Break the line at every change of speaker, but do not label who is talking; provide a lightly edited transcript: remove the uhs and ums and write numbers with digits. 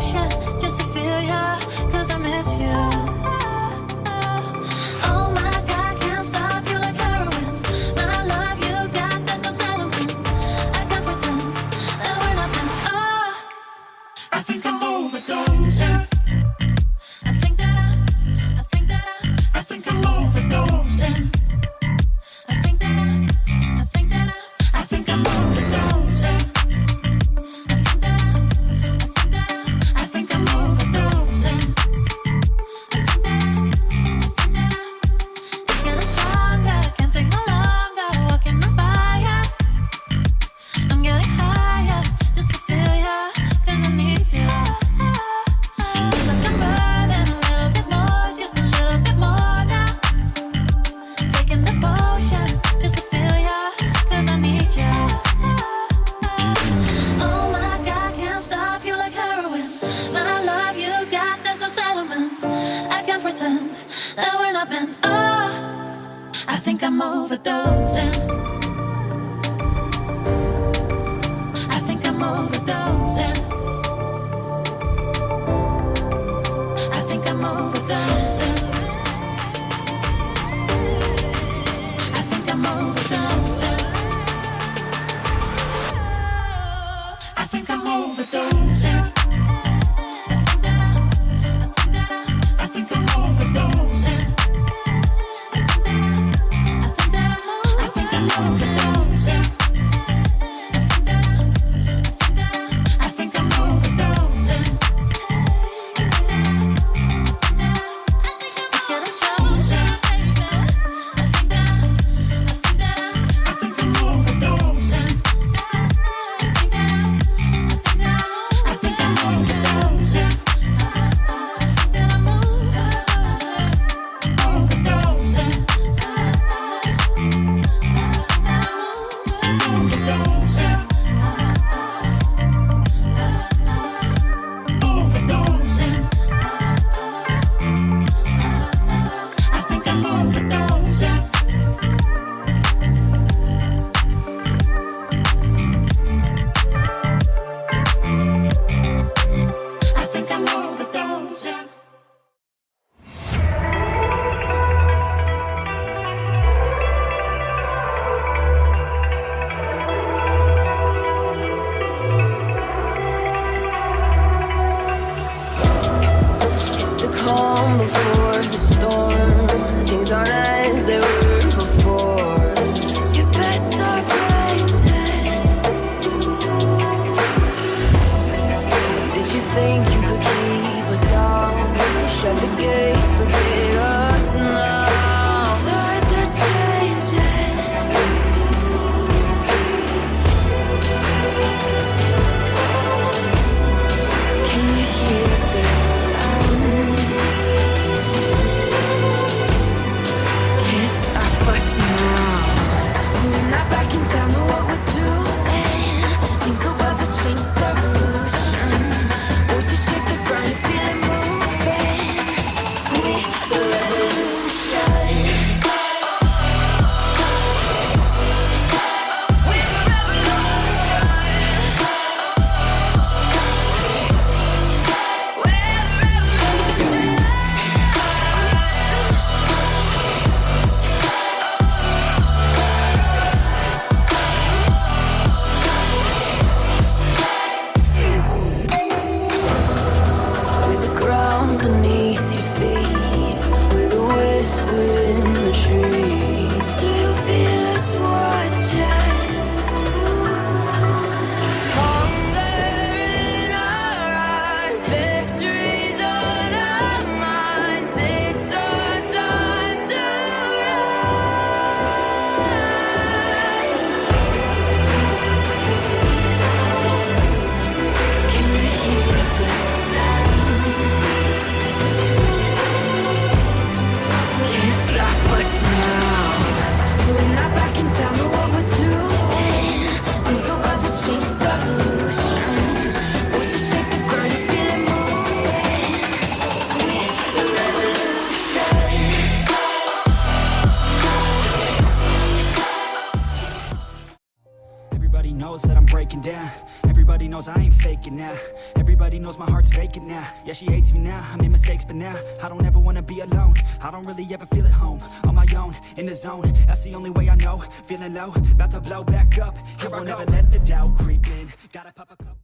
potion just to feel ya, cause I miss you. Oh my God, can't stop you like heroin. My love you got, there's no settlement. I can't pretend that we're nothing. Oh,
I think I'm overdosing.
I think that
I think I'm overdosing.
I think that
I think I'm overdosing. I think I'm overdosing.
it's getting stronger, can't take no longer, walking on fire. I'm getting higher just to feel ya, cause I need you. Feels like I'm burning a little bit more, just a little bit more now. Taking the potion just to feel ya, cause I need you. Oh my God, can't stop you like heroin. My love you got, there's no settlement. I can't pretend that we're not meant. Oh,
I think I'm overdosing. I think I'm overdosing. I think I'm overdosing. I think I'm overdosing. I think I'm overdosing. I think I'm overdosing. I think I'm overdosing. I think I'm overdosing.
it's getting stronger.
I think I'm overdosing. I think I'm overdosing. Overdosing. Overdosing. Overdosing. I think I'm overdosing. I think I'm overdosing.
It's the calm before the storm. Things aren't as they were before. You best start bracing. Did you think you could keep us out? Shut the gates, forget us now. Tides are changing. Can you hear this sound?
knows that I'm breaking down. Everybody knows I ain't faking now. Everybody knows my heart's vacant now. Yeah, she hates me now, I made mistakes, but now I don't ever wanna be alone. I don't really ever feel at home. On my own, in the zone, that's the only way I know. Feeling low, about to blow back up. Here I won't ever let the doubt creep in. Gotta pop a cup.